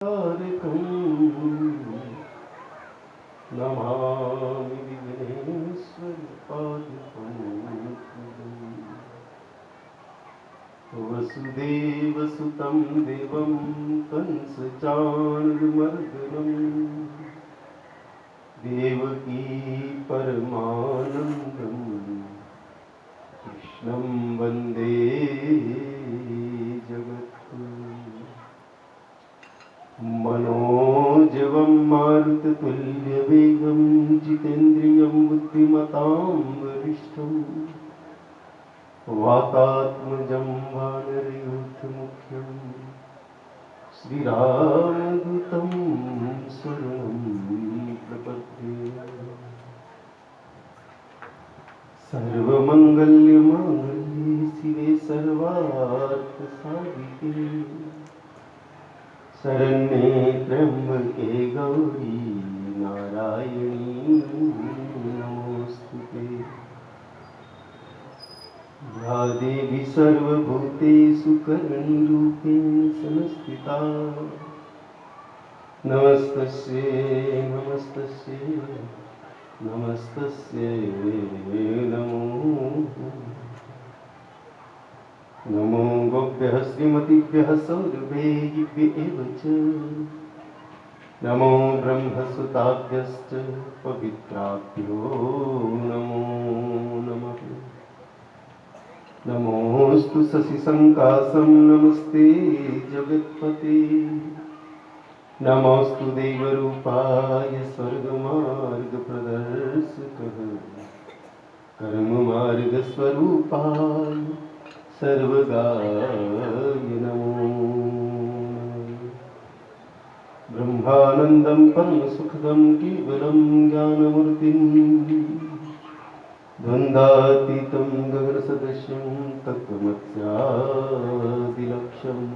तारकं नमामि विघ्नेश्वरपादपङ्कजं वसुदेवसुतं देवं कंसचाणूरमर्दनं देवकी परमानन्दं कृष्णं वन्दे जगद्गुरुं मनोजवं मारुततुल्यवेगं जितेन्द्रियं बुद्धिमतां वरिष्ठं वातात्मजं वानरयूथमुख्यं श्रीरामदूतं शरणं प्रपद्ये। सर्वमङ्गलमाङ्गल्ये शिवे सर्वार्थसाधिके शरण्ये त्र्यम्बके गौरी नारायणी नमोस्तुते। या देवी सर्वभूतेषु करुणरूपेण संस्थिता नमस्तस्यै नमस्तस्यै नमस्तस्यै नमो गोभ्यः श्रीमतीभ्यः सौरभेयिभ्य एव च नमो ब्रह्मसुताभ्यश्च पवित्राभ्यो नमो नमः। नमोऽस्तु शशिसङ्कासं नमस्ते जगत्पते नमोऽस्तु देवरूपाय स्वर्गमार्गप्रदर्शकः कर्ममार्गस्वरूपाय सर्वगाय नमो। ब्रह्मानन्दं परमसुखदं केवलं ज्ञानमूर्तिं द्वन्द्वातीतं गगनसदृशं तत्त्वमस्यादिलक्ष्यम्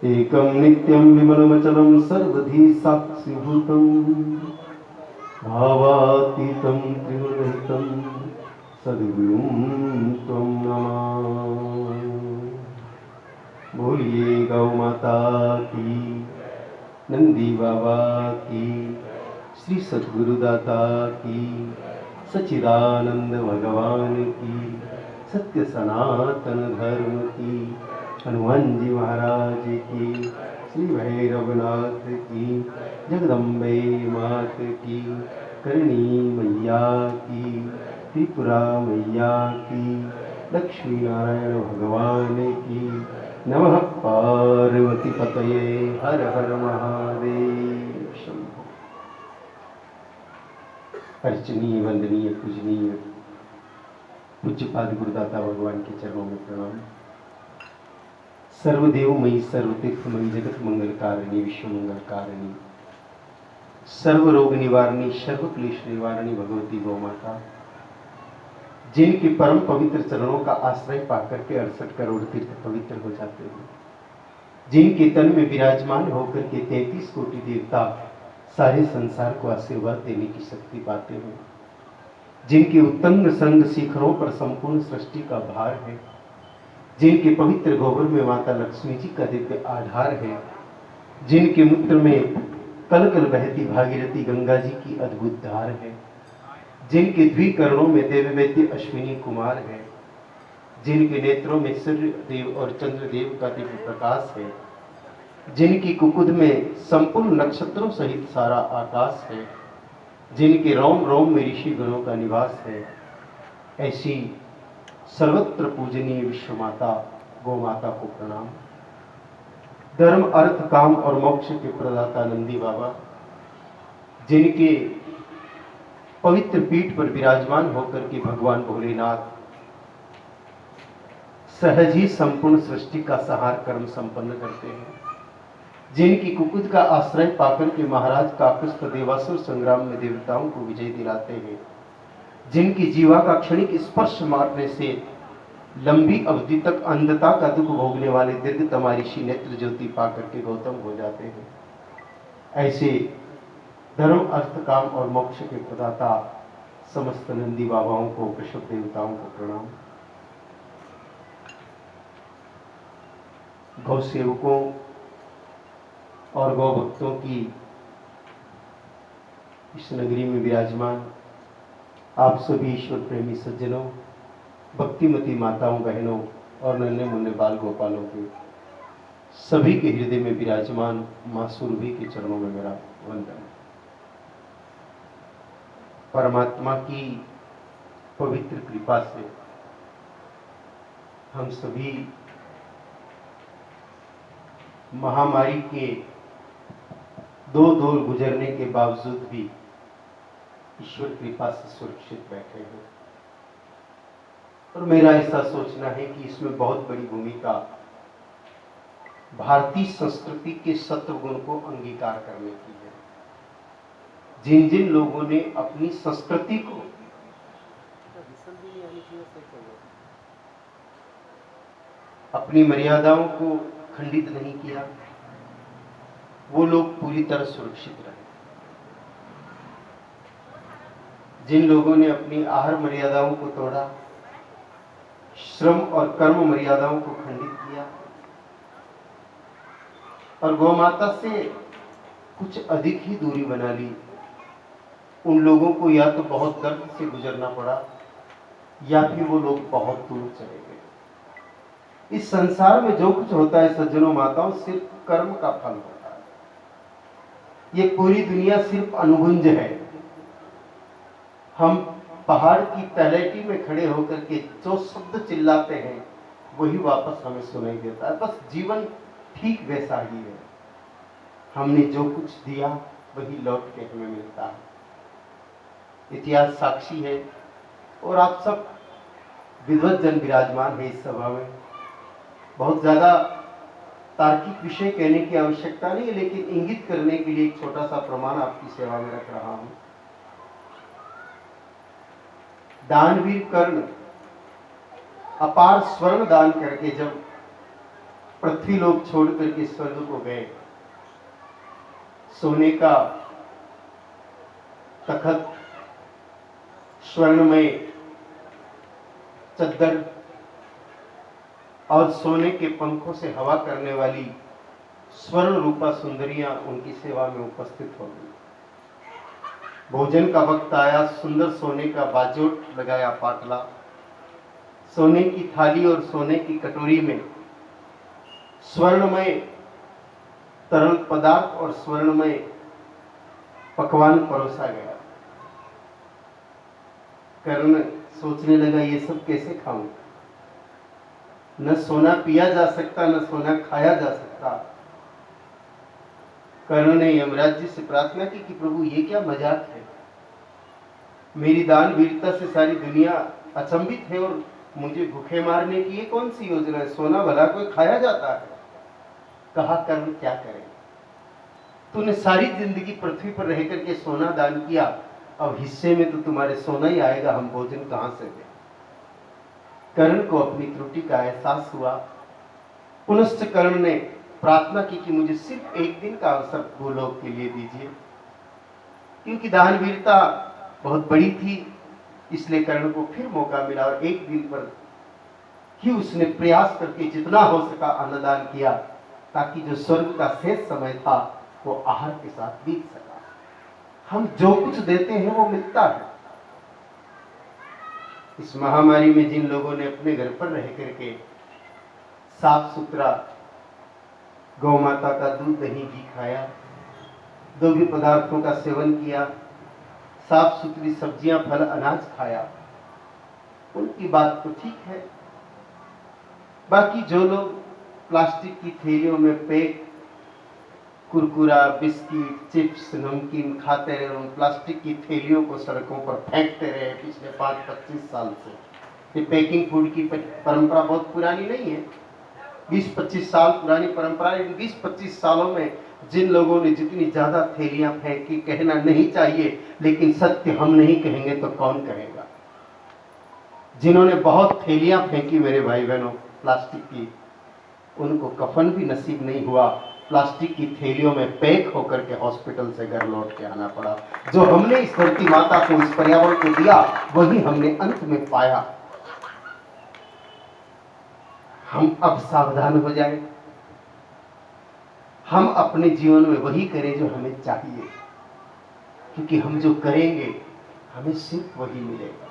एकं नित्यं विमलमचलं सर्वधी साक्षिभूतं भावातीतं त्रिगुणरहितं सद्गुरुं त्वं नमामि। बोलिए गौ माता की, नंदी बाबा की, श्री सद्गुरुदाता की, सच्चिदानंद भगवान की, सत्य सनातन धर्म की, हनुमान जी महाराज की, श्री भैरवनाथ की, जगदम्बे मात की, करणी मैया की, त्रिपुरा मैया की, लक्ष्मी नारायण भगवान की। नमः पार्वती पतये हर हर महादेव शंभो। अर्चनीय वंदनीय पूजनीय पूज्यपाद गुरुदाता भगवान के चरणों में प्रणाम। सर्वदेवमयी सर्वतीर्थमयी जगत मंगल कारिणी विश्व मंगल कारिणी सर्व रोग निवारणी सर्व क्लेश निवारणी भगवती गौ माता, जिनके परम पवित्र चरणों का आश्रय पाकर के 68 करोड़ तीर्थ पवित्र हो जाते हैं, जिनके तन में विराजमान होकर के 33 कोटि देवता सारे संसार को आशीर्वाद देने की शक्ति पाते हैं, जिनके उत्तंग संग शिखरों पर संपूर्ण सृष्टि का भार है, जिनके पवित्र गोबर में माता लक्ष्मी जी का दिव्य आधार है, जिनके मूत्र में कल कल बहती भागीरथी गंगा जी की अद्भुत धार है, जिनके द्विकरणों में देववैद्य अश्विनी कुमार है, जिनके नेत्रों में सूर्य देव और चंद्र देव का दिव्य प्रकाश है, जिनकी कुकुद में संपूर्ण नक्षत्रों सहित सारा आकाश है, जिनके रोम रोम में ऋषि गणों का निवास है, ऐसी सर्वत्र पूजनीय विश्व माता गौ माता को प्रणाम। धर्म अर्थ काम और मोक्ष के प्रदाता नंदी बाबा, जिनके पवित्र पीठ पर विराजमान होकर के भगवान भोलेनाथ सहज ही संपूर्ण सृष्टि का सहार कर्म संपन्न करते हैं, जिनकी कुकुद का आश्रय पाकर के महाराज काकुस्थ देवासुर संग्राम में देवताओं को विजय दिलाते हैं, जिनकी जीवा का क्षणिक स्पर्श मारने से लंबी अवधि तक अंधता का दुख भोगने वाले दीर्घतमा ऋषि नेत्र ज्योति पाकर के गौतम हो जाते हैं, ऐसे धर्म अर्थ काम और मोक्ष के प्रदाता समस्त नंदी बाबाओं को, वृषभ देवताओं को प्रणाम। गौ सेवकों, और गौ भक्तों की इस नगरी में विराजमान आप सभी ईश्वर प्रेमी सज्जनों, भक्तिमती माताओं, बहनों और नन्हे मुन्ने बाल गोपालों के सभी के हृदय में विराजमान मां सुरभि के चरणों में मेरा वंदन। परमात्मा की पवित्र कृपा से हम सभी महामारी के दो दौर गुजरने के बावजूद भी ईश्वर कृपा से सुरक्षित बैठे हैं। और मेरा ऐसा सोचना है कि इसमें बहुत बड़ी भूमिका भारतीय संस्कृति के सत्वगुण को अंगीकार करने की है। जिन जिन लोगों ने अपनी संस्कृति को अपनी मर्यादाओं को खंडित नहीं किया, वो लोग पूरी तरह सुरक्षित रहे। जिन लोगों ने अपनी आहार मर्यादाओं को तोड़ा, श्रम और कर्म मर्यादाओं को खंडित किया और गौ माता से कुछ अधिक ही दूरी बना ली, उन लोगों को या तो बहुत दर्द से गुजरना पड़ा या फिर वो लोग बहुत दूर चले गए। इस संसार में जो कुछ होता है सज्जनों माताओं, सिर्फ कर्म का फल होता है। ये पूरी दुनिया सिर्फ अनुगुंज है। हम पहाड़ की तलहटी में खड़े होकर के जो शब्द चिल्लाते हैं वही वापस हमें सुनाई देता है। बस जीवन ठीक वैसा ही है। हमने जो कुछ दिया वही लौट के हमें मिलता है। इतिहास साक्षी है और आप सब विद्वत जन विराजमान है इस सभा में। बहुत ज्यादा तार्किक विषय कहने की आवश्यकता नहीं है, लेकिन इंगित करने के लिए एक छोटा सा प्रमाण आपकी सेवा में रख रहा हूं। दानवीर कर्ण अपार स्वर्ण दान करके जब पृथ्वी लोक छोड़ करके स्वर्ग को गए, सोने का तखत, स्वर्णमय चद्दर और सोने के पंखों से हवा करने वाली स्वर्ण रूपा सुंदरियां उनकी सेवा में उपस्थित हो गई। भोजन का वक्त आया, सुंदर सोने का बाजोट लगाया पाटला, सोने की थाली और सोने की कटोरी में स्वर्णमय तरल पदार्थ और स्वर्णमय पकवान परोसा गया। कर्ण सोचने लगा, ये सब कैसे खाऊं? न सोना पिया जा सकता, न सोना खाया जा सकता। कर्ण ने यमराज जी से प्रार्थना की कि प्रभु ये क्या मजाक है? मेरी दान वीरता से सारी दुनिया अचंभित है और मुझे भूखे मारने की ये कौन सी योजना है? सोना भला कोई खाया जाता है? कहा कर्ण क्या करें, तूने सारी जिंदगी पृथ्वी पर रह करके सोना दान किया, अब हिस्से में तो तुम्हारे सोना ही आएगा, हम भोजन कहां से दें? कर्ण को अपनी त्रुटि का एहसास हुआ। पुनश्च कर्ण ने प्रार्थना की कि मुझे सिर्फ एक दिन का अवसर भूलोक के लिए दीजिए। क्योंकि दानवीरता बहुत बड़ी थी, इसलिए कर्ण को फिर मौका मिला और एक दिन पर ही उसने प्रयास करके जितना हो सका अन्नदान किया, ताकि जो स्वर्ग का शेष समय था वो आहार के साथ बीत सका। हम जो कुछ देते हैं वो मिलता है। इस महामारी में जिन लोगों ने अपने घर पर रह करके साफ सुथरा गौ माता का दूध दही घी खाया, द्रव्य पदार्थों का सेवन किया, साफ सुथरी सब्जियां फल अनाज खाया, उनकी बात तो ठीक है। बाकी जो लोग प्लास्टिक की थैलियों में पैक कुरकुरा, बिस्किट, चिप्स, नमकीन खाते रहे, उन प्लास्टिक की थैलियों को सड़कों पर फेंकते रहे पिछले 5-25 साल से। ये पैकिंग फूड की परंपरा बहुत पुरानी नहीं है, 20-25 साल पुरानी परंपरा है। 20-25 सालों में जिन लोगों ने जितनी ज्यादा थैलियां फेंकी, कहना नहीं चाहिए, लेकिन सत्य हम नहीं कहेंगे तो कौन कहेगा। जिन्होंने बहुत थैलियां फेंकी मेरे भाई बहनों प्लास्टिक की, उनको कफन भी नसीब नहीं हुआ, प्लास्टिक की थैलियों में पैक होकर के हॉस्पिटल से घर लौट के आना पड़ा। जो हमने इस धरती माता को, इस पर्यावरण को दिया, वही हमने अंत में पाया। हम अब सावधान हो जाएं। हम अपने जीवन में वही करें जो हमें चाहिए, क्योंकि हम जो करेंगे हमें सिर्फ वही मिलेगा।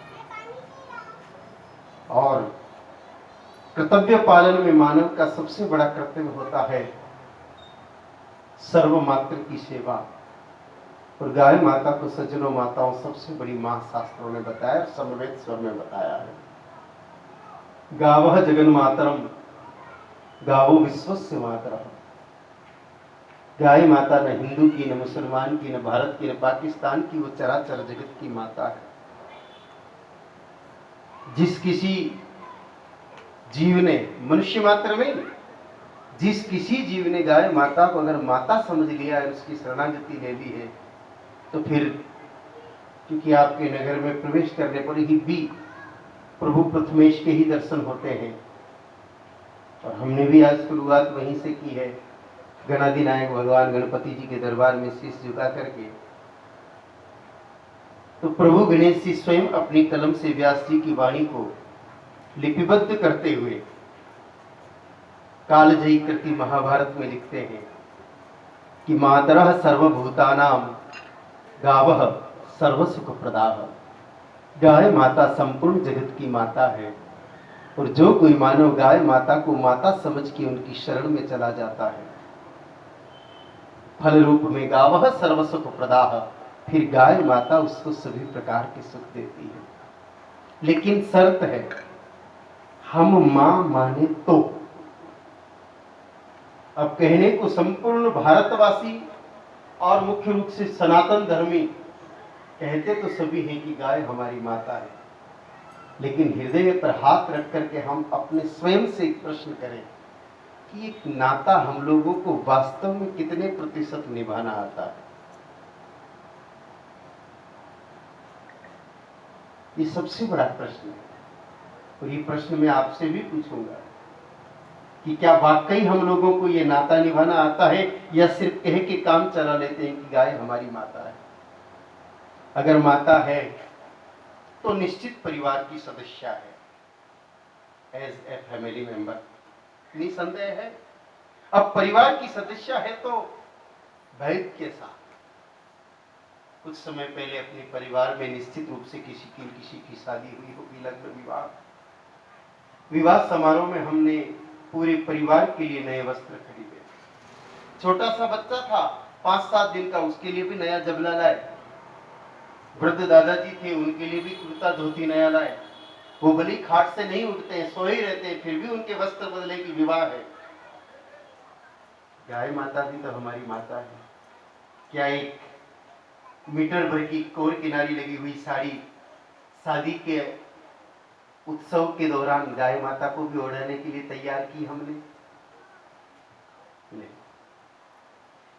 और कर्तव्य पालन में मानव का सबसे बड़ा कर्तव्य होता है सर्वमात्र की सेवा। और गाय माता को सज्जनों माताओं सबसे बड़ी मां शास्त्रों ने बताया और समवेत स्वर में बताया है। गावः जगन मातरम गावो विश्वस्य मातरः। गाय माता न हिंदू की, न मुसलमान की, न भारत की, न पाकिस्तान की, वो चराचर जगत की माता है। जिस किसी जीव ने, मनुष्य मात्र में, जिस किसी जीव ने गाय माता को अगर माता समझ लिया है, उसकी शरणागति ले ली है, तो फिर क्योंकि आपके नगर में प्रवेश करने पर ही भी प्रभु प्रथमेश के ही दर्शन होते हैं। और हमने भी आज शुरुआत वहीं से की है, गणाधिनायक भगवान गणपति जी के दरबार में शीश झुका करके। तो प्रभु गणेश जी स्वयं अपनी कलम से व्यास जी की वाणी को लिपिबद्ध करते हुए कालजयी कृति महाभारत में लिखते हैं कि मातरः सर्वभूतानां गावः सर्वसुख प्रदाः। गाय माता संपूर्ण जगत की माता है, और जो कोई मानव गाय माता को माता समझ के उनकी शरण में चला जाता है, फल रूप में गावः सर्वसुख प्रदाः, फिर गाय माता उसको सभी प्रकार के सुख देती है। लेकिन शर्त है, हम मां माने तो। अब कहने को संपूर्ण भारतवासी और मुख्य रूप से सनातन धर्मी कहते तो सभी हैं कि गाय हमारी माता है, लेकिन हृदय पर हाथ रख करके हम अपने स्वयं से एक प्रश्न करें कि एक नाता हम लोगों को वास्तव में कितने प्रतिशत निभाना आता है। ये सबसे बड़ा प्रश्न है, और ये प्रश्न मैं आपसे भी पूछूंगा कि क्या वाकई हम लोगों को ये नाता निभाना आता है, या सिर्फ कह के काम चला लेते हैं कि गाय हमारी माता है। अगर माता है तो निश्चित परिवार की सदस्य है, एज ए फैमिली मेंबर, निसंदेह है। अब परिवार की सदस्य है तो भय के साथ। कुछ समय पहले अपने परिवार में निश्चित रूप से किसी की शादी हुई होगी, लग्न विवाह समारोह में हमने पूरे परिवार के लिए नए वस्त्र खरीदे। छोटा सा बच्चा था 5-7 दिन का, उसके लिए भी नया जबला लाए। वृद्ध दादाजी थे, उनके लिए भी कुर्ता धोती नया लाए। वो भली खाट से नहीं उठते हैं, सोए ही रहते हैं, फिर भी उनके वस्त्र बदले की विवाह है। गाय माता भी तो हमारी माता है। क्या एक मीटर भर की कोर किनारी लगी हुई साड़ी शादी के उत्सव के दौरान गाय माता को भी ओढ़ाने के लिए तैयार की हमने? नहीं।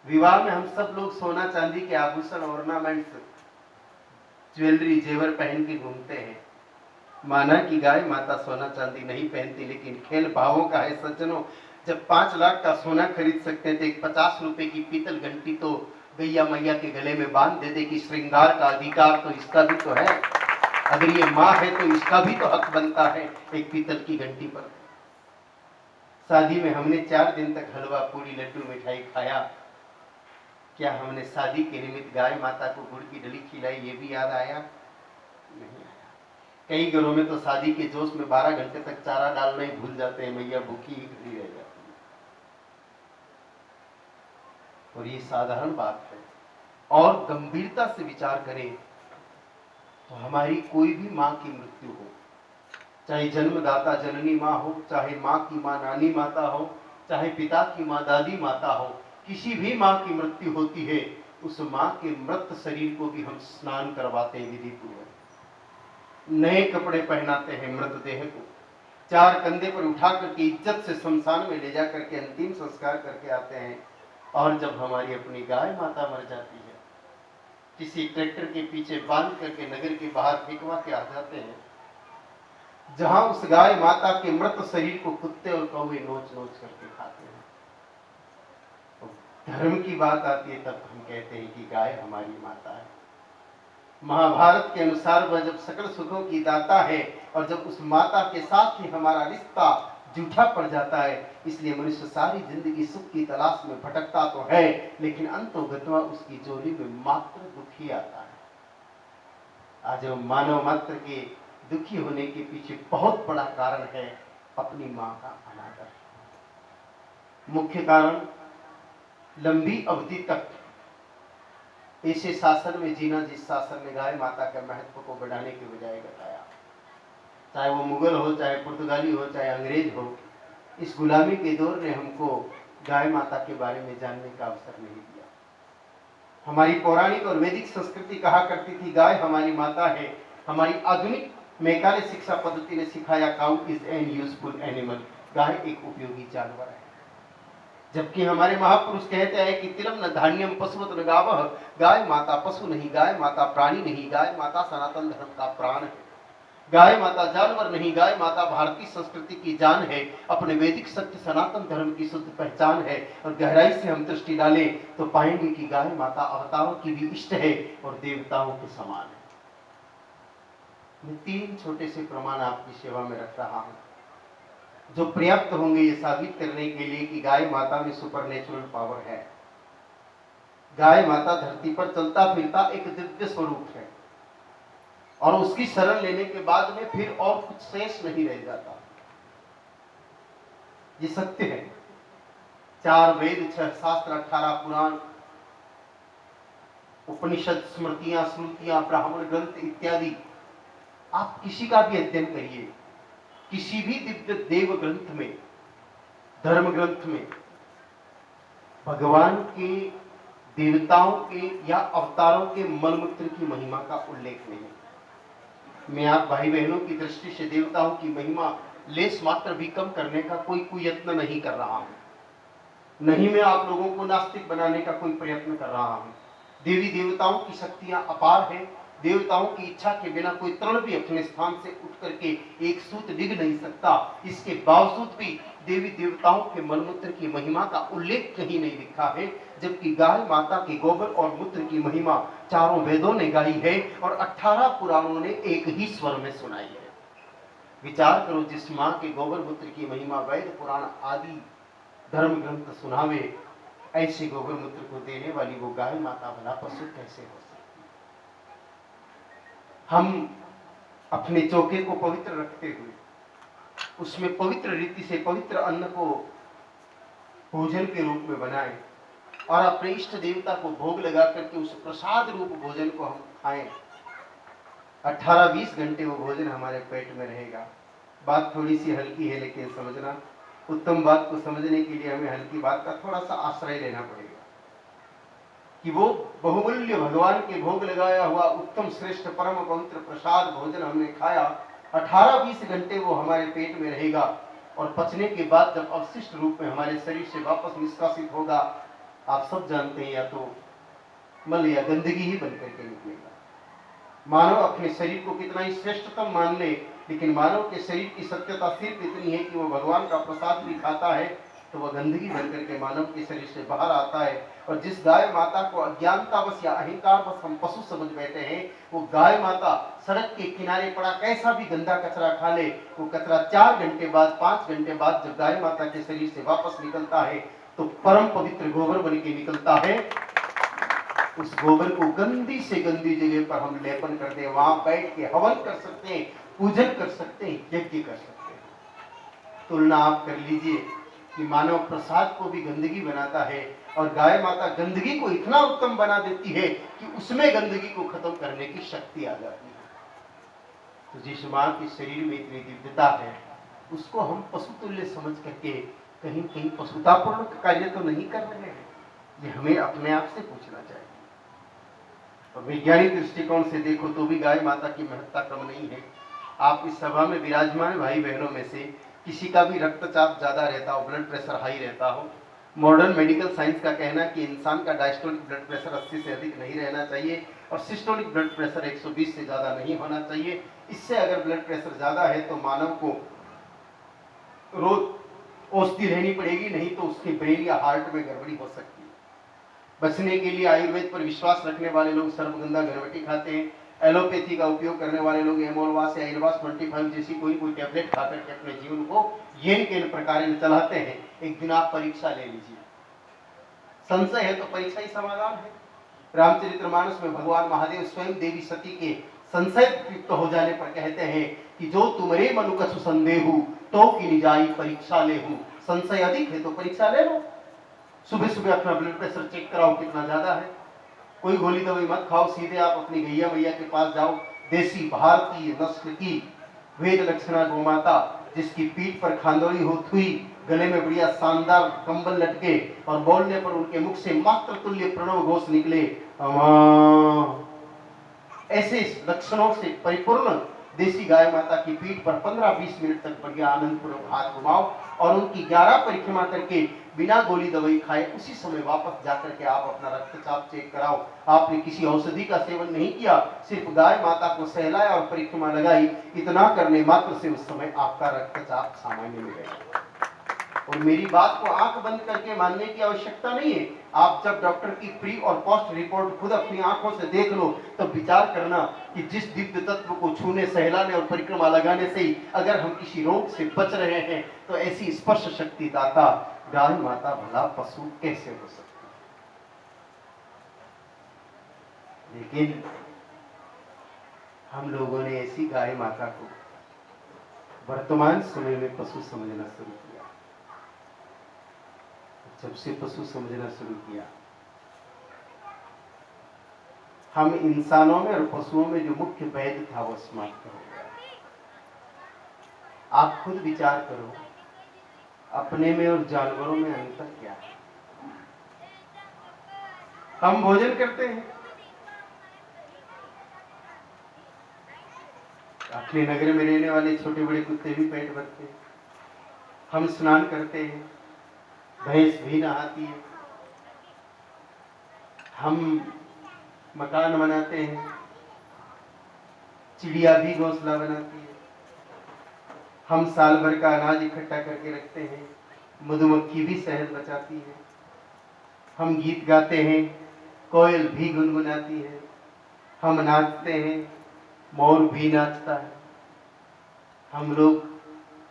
विवाह में हम सब लोग सोना चांदी के आभूषण, ऑर्नामेंट्स, ज्वेलरी, जेवर पहन के घूमते हैं। माना कि गाय माता सोना चांदी नहीं पहनती, लेकिन खेल भावों का है सज्जनों। जब 5 लाख का सोना खरीद सकते थे, 50 रुपए की पीतल घंटी तो गैया मैया के गले में बांध देते कि श्रृंगार का अधिकार तो इसका भी तो है। अगर ये माँ है तो इसका भी तो हक बनता है एक पीतल की घंटी पर। शादी में हमने 4 दिन तक हलवा पूरी लड्डू मिठाई खाया। क्या हमने शादी के निमित्त गाय माता को गुड़ की डली खिलाई, ये भी याद आया? नहीं आया। कई घरों में तो शादी के जोश में 12 घंटे तक चारा डालना ही भूल जाते हैं, मैया भूखी ही खड़ी रह जाती है। और ये साधारण बात है। और गंभीरता से विचार करें तो हमारी कोई भी माँ की मृत्यु हो, चाहे जन्मदाता जननी माँ हो, चाहे माँ की माँ नानी माता हो, चाहे पिता की माँ दादी माता हो, किसी भी माँ की मृत्यु होती है, उस माँ के मृत शरीर को भी हम स्नान करवाते हैं विधि पूर्वक, नए कपड़े पहनाते हैं, मृतदेह को 4 कंधे पर उठा करके इज्जत से शमशान में ले जा करके अंतिम संस्कार करके आते हैं। और जब हमारी अपनी गाय माता मर जाती है, किसी ट्रैक्टर के पीछे बांध करके नगर के बाहर फेंकवा के आ जाते हैं, जहां उस गाय माता के मृत शरीर को कुत्ते और कौवे नोच नोच करके खाते हैं। तो धर्म की बात आती है तब हम कहते हैं कि गाय हमारी माता है। महाभारत के अनुसार वह जब सकल सुखों की दाता है, और जब उस माता के साथ ही हमारा रिश्ता जूठा पड़ जाता है। इसलिए मनुष्य सारी जिंदगी सुख की तलाश में भटकता तो है, लेकिन अंतोगत्वा उसकी जोली में मात्र दुख ही आता है। आज मानव मात्र के दुखी होने के पीछे बहुत बड़ा कारण है अपनी मां का अनादर। मुख्य कारण लंबी अवधि तक ऐसे शासन में जीना जिस शासन ने गाय माता के महत्व को बढ़ाने के बजाय घटाया। चाहे वो मुगल हो, चाहे पुर्तगाली हो, चाहे अंग्रेज हो, इस गुलामी के दौर ने हमको गाय माता के बारे में जानने का अवसर नहीं दिया। हमारी पौराणिक और वैदिक संस्कृति कहा करती थी गाय हमारी माता है। हमारी आधुनिक मैकाले शिक्षा पद्धति ने सिखाया cow is an useful animal, गाय एक उपयोगी जानवर है। जबकि हमारे महापुरुष कहते हैं कि तिलम न धान्यम पशुवत न गावः, गाय माता पशु नहीं, गाय माता प्राणी नहीं, गाय माता सनातन धर्म का प्राण है। गाय माता जानवर नहीं, गाय माता भारतीय संस्कृति की जान है, अपने वैदिक सत्य सनातन धर्म की शुद्ध पहचान है। और गहराई से हम दृष्टि डालें तो पाएंगे कि गाय माता अवतारों की भी इष्ट है और देवताओं के समान है। मैं 3 छोटे से प्रमाण आपकी सेवा में रख रहा हूं जो पर्याप्त होंगे ये साबित करने के लिए कि गाय माता में सुपरनेचुरल पावर है। गाय माता धरती पर चलता फिरता एक दिव्य स्वरूप है और उसकी शरण लेने के बाद में फिर और कुछ शेष नहीं रह जाता। ये सत्य है। 4 वेद, 6 शास्त्र, 18 पुराण, उपनिषद, स्मृतियां, श्रुतियां, ब्राह्मण ग्रंथ इत्यादि, आप किसी का भी अध्ययन करिए, किसी भी दिव्य देव ग्रंथ में, धर्म ग्रंथ में भगवान के, देवताओं के या अवतारों के मलमूत्र की महिमा का उल्लेख नहीं। मैं आप भाई बहनों की दृष्टि से देवताओं की महिमा लेस मात्र भी कम करने का कोई यत्न नहीं कर रहा हूं। नहीं मैं आप लोगों को नास्तिक बनाने का कोई प्रयत्न कर रहा हूं। देवी देवताओं की शक्तियां अपार है। देवताओं की इच्छा के बिना कोई तृण भी अपने स्थान से उठ करके एक सूत डिग नहीं सकता। इसके बावजूद भी देवी देवताओं के मलमूत्र की महिमा का उल्लेख कहीं नहीं लिखा है, जबकि गाय माता के गोबर और मूत्र की महिमा चारों वेदों ने गाई है और 18 पुराणों ने एक ही स्वर में सुनाई है। विचार करो, जिस मां के गोबर मूत्र की महिमा वेद पुराण आदि धर्म ग्रंथ सुनावे, ऐसे गोबर मूत्र को देने वाली वो गाय माता भला पशु कैसे हो सकती। हम अपने चौके को पवित्र रखते हुए उसमें पवित्र रीति से पवित्र अन्न को भोजन के रूप में बनाएं और अपने इष्ट देवता को भोग लगा करके उस प्रसाद रूप भोजन को हम खाएं। 18-20 घंटे वो भोजन हमारे पेट में रहेगा। बात थोड़ी सी हल्की है, लेकिन समझना, उत्तम बात को समझने के लिए हमें हल्की बात का थोड़ा सा आश्रय लेना पड़ेगा कि वो बहुमूल्य भगवान के भोग लगाया हुआ उत्तम श्रेष्ठ परम पवित्र प्रसाद भोजन हमने खाया। 18-20 घंटे वो हमारे पेट में रहेगा और पचने के बाद जब अवशिष्ट रूप में हमारे शरीर से वापस निष्कासित होगा, आप सब जानते हैं, या तो मल या गंदगी ही बनकर के निकलेगा। मानव अपने शरीर को कितना ही श्रेष्ठतम मान ले, लेकिन मानव के शरीर की सत्यता सिर्फ इतनी है कि वो भगवान का प्रसाद भी खाता है तो वह गंदगी बनकर के मानव के शरीर से बाहर आता है। और जिस गाय माता को अज्ञानतावश या अहंकारवश हम पशु समझ बैठे हैं, वो गाय माता सड़क के किनारे पड़ा कैसा भी गंदा कचरा खा ले, वो कचरा 4 घंटे बाद 5 घंटे बाद जब गाय माता के शरीर से वापस निकलता है तो परम पवित्र गोबर बन के निकलता है। उस गोबर को गंदी से गंदी जगह पर हम लेपन कर दे, वहां बैठ के हवन कर सकते हैं, पूजन कर सकते हैं, यज्ञ कर सकते हैं। तुलना आप कर लीजिए कि मानव प्रसाद को भी गंदगी बनाता है और गाय माता गंदगी को इतना उत्तम बना देती है कि उसमें गंदगी को खत्म करने की शक्ति आ जाती है। तो जिस मां के शरीर में इतनी दिव्यता है, उसको हम पशुतुल्य समझ करके कहीं कहीं पशुतापूर्ण कार्य तो नहीं कर रहे हैं। ये हमें अपने आप से पूछना चाहिए। और वैज्ञानिक दृष्टिकोण से देखो तो भी गाय माता की महत्ता कम नहीं है। आप इस सभा में विराजमान भाई बहनों में से किसी का भी रक्तचाप ज्यादा रहता हो, ब्लड प्रेशर हाई रहता हो, मॉडर्न मेडिकल साइंस का कहना है कि इंसान का डायस्टोलिक ब्लड प्रेशर 80 से अधिक नहीं रहना चाहिए और सिस्टोलिक ब्लड प्रेशर 120 से ज्यादा नहीं होना चाहिए। इससे अगर ब्लड प्रेशर ज्यादा है तो मानव को रोज औषधि लेनी पड़ेगी, नहीं तो उसके ब्रेन या हार्ट में गड़बड़ी हो सकती है। बचने के लिए आयुर्वेद पर विश्वास रखने वाले लोग सर्वगंधा घरवटी खाते हैं, एलोपैथी का उपयोग करने वाले लोग एमोलवास या इलवास 25 जैसी कोई टैबलेट खा करके अपने जीवन को येन केन प्रकार में चलाते हैं। एक दिन आप परीक्षा ले लीजिए, संशय है तो परीक्षा ही समाधान है। रामचरितमानस में भगवान महादेव स्वयं देवी सती के संशय युक्त हो जाने पर कहते हैं कि जो तुम्हारे मनु कछु संदेहु तो की निजाई परीक्षा ले हूं। संशय अधिक है तो परीक्षा ले लो। सुबह सुबह अपना ब्लड प्रेशर चेक कराओ कितना ज्यादा है। कोई गोली दवाई मत खाओ, सीधे आप अपनी गैया मैया के पास जाओ। देसी भारतीय नस्ल की वेद लक्षणा गोमाता, जिसकी पीठ पर खांदोड़ी होती हुई, गले में बढ़िया शानदार कंबल लटके और बोलने पर उनके मुख से मात्र तुल्य प्रणव घोष निकले, ऐसे लक्षणों से परिपूर्ण देसी गाय माता की पीठ पर 15-20 मिनट तक बढ़िया आनंद पूर्वक हाथ घुमाओ और उनकी 11 परिक्रमा करके बिना गोली दवाई खाए उसी समय वापस जाकर के आप अपना रक्तचाप चेक कराओ। आपने किसी औषधि का सेवन नहीं किया, सिर्फ गाय माता को सहलाया और परिक्रमा लगाई। इतना करने मात्र से उस समय आपका रक्तचाप सामान्य मिलेगा। और मेरी बात को आंख बंद करके मानने की आवश्यकता नहीं है। आप जब डॉक्टर की प्री और पोस्ट रिपोर्ट खुद अपनी आंखों से देख लो तब विचार करना कि जिस दिव्य तत्व को छूने, सहलाने और परिक्रमा लगाने से ही अगर हम किसी रोग से बच रहे हैं तो ऐसी स्पर्श शक्ति दाता गाय माता भला पशु कैसे हो सकती। लेकिन हम लोगों ने ऐसी गाय माता को वर्तमान समय में पशु समझना शुरू किया। जब से पशु समझना शुरू किया, हम इंसानों में और पशुओं में जो मुख्य भेद था वो समाप्त हो गया। आप खुद विचार करो, अपने में और जानवरों में अंतर क्या है। हम भोजन करते हैं, अपने नगर में रहने वाले छोटे बड़े कुत्ते भी पेट भरते हैं। हम स्नान करते हैं, भैंस भी नहाती है। हम मकान बनाते हैं, चिड़िया भी घोंसला बनाती है। हम साल भर का अनाज इकट्ठा करके रखते हैं, मधुमक्खी भी शहद बचाती है। हम गीत गाते हैं, कोयल भी गुनगुनाती है। हम नाचते हैं, मोर भी नाचता है। हम लोग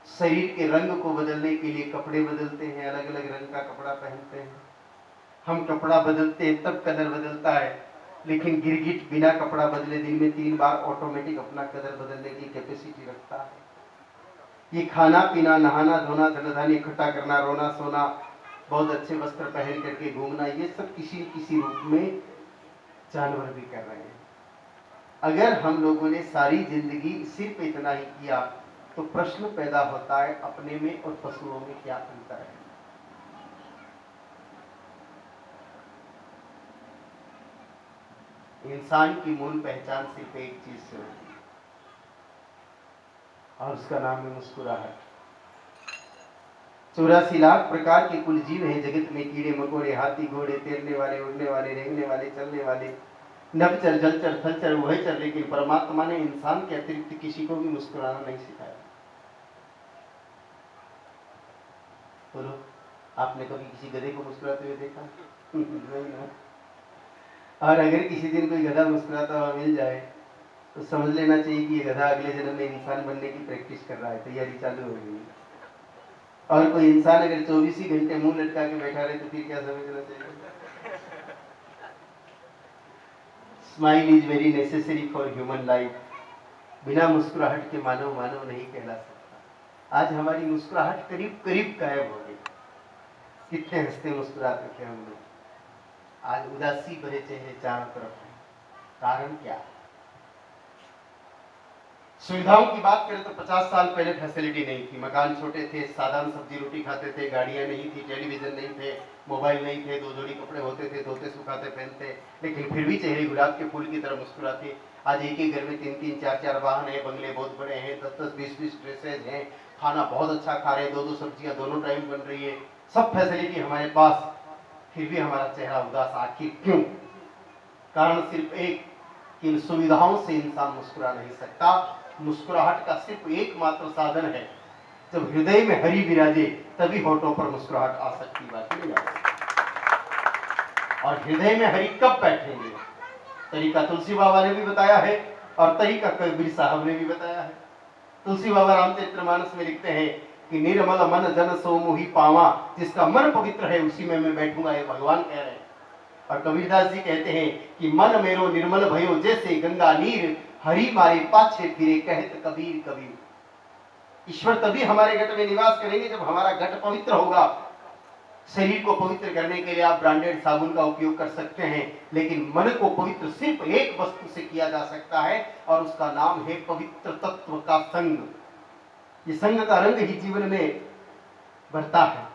शरीर के रंग को बदलने के लिए कपड़े बदलते हैं, अलग अलग रंग का कपड़ा पहनते हैं। हम कपड़ा बदलते हैं तब कलर बदलता है, लेकिन गिरगिट बिना कपड़ा बदले दिन में 3 बार ऑटोमेटिक अपना कलर बदलने की कैपेसिटी रखता है। ये खाना पीना, नहाना धोना, धन धान्य इकट्ठा करना, रोना सोना, बहुत अच्छे वस्त्र पहन करके घूमना, ये सब किसी किसी रूप में जानवर भी कर रहे हैं। अगर हम लोगों ने सारी जिंदगी सिर्फ इतना ही किया तो प्रश्न पैदा होता है अपने में और पशुओं में क्या अंतर है। इंसान की मूल पहचान सिर्फ एक चीज से होती है और उसका नाम है मुस्कुराहट। 84 लाख प्रकार के कुल जीव हैं जगत में, कीड़े मकोड़े, हाथी घोड़े, तैरने वाले, उड़ने वाले, रेंगने वाले, चलने वाले, नभचर, जलचर, थलचर, उभयचर, लेकिन परमात्मा ने इंसान के अतिरिक्त किसी को भी मुस्कुराना नहीं सिखाया। बोलो, आपने कभी किसी गधे को मुस्कुराते हुए देखा? नहीं ना। और अगर किसी दिन कोई गधा मुस्कुराता हुआ मिल जाए तो समझ लेना चाहिए कि ये गधा अगले जन्म में इंसान बनने की प्रैक्टिस कर रहा है, तैयारी चालू हो गई। और कोई इंसान अगर 24 ही घंटे मुंह लटका के बैठा रहे तो फिर क्या समझना चाहिए? Smile is very necessary for human life. बिना मुस्कुराहट के मानव मानव नहीं कहला सकता। आज हमारी मुस्कुराहट करीब करीब गायब हो गई। कितने हंसते मुस्कुराते थे हम लोग, आज उदासी भरे चेहरे चारों तरफ हैं। कारण क्या? सुविधाओं की बात करें तो 50 साल पहले फैसिलिटी नहीं थी। मकान छोटे थे, साधारण सब्जी रोटी खाते थे, गाड़ियां नहीं थी, टेलीविजन नहीं थे, मोबाइल नहीं थे, 2 जोड़ी कपड़े होते थे, धोते सुखाते पहनते, लेकिन फिर भी चेहरे गुलाब के फूल की तरह मुस्कुराते। आज एक ही घर में 3-3, 4-4 वाहन है, बंगले बहुत बड़े हैं, 10-10, 20-20 ड्रेसेज हैं, खाना बहुत अच्छा खा रहे हैं, 2-2 सब्जियां दोनों टाइम बन रही है, सब फैसिलिटी हमारे पास, फिर भी हमारा चेहरा उदास। आखिर क्यों? कारण सिर्फ एक कि इन सुविधाओं से इंसान मुस्कुरा नहीं सकता। मुस्कुराहट का सिर्फ एकमात्र साधन है, जब हृदय में हरि विराजे तभी होठों पर मुस्कुराहट आ सकती, बात नहीं आ सकती। और हृदय में हरि कब बैठेंगे? तरीका तुलसी बाबा ने भी बताया है और तही का कबीर साहब ने भी बताया है। तुलसी बाबा रामचरितमानस में लिखते हैं कि निर्मल मन जन सो मोहि पावा, जिसका मन पवित्र है उसी में मैं बैठूंगा, ये भगवान कह रहे हैं। और कबीरदास जी कहते हैं कि मन मेरो निर्मल भयो जैसे गंगा नीर, हरि मारे पाछे फिरे कहत कबीर कबीर। ईश्वर तभी हमारे घट में निवास करेंगे जब हमारा घट पवित्र होगा। शरीर को पवित्र करने के लिए आप ब्रांडेड साबुन का उपयोग कर सकते हैं, लेकिन मन को पवित्र सिर्फ एक वस्तु से किया जा सकता है और उसका नाम है पवित्र तत्व का संग। ये संग का रंग ही जीवन में भरता है।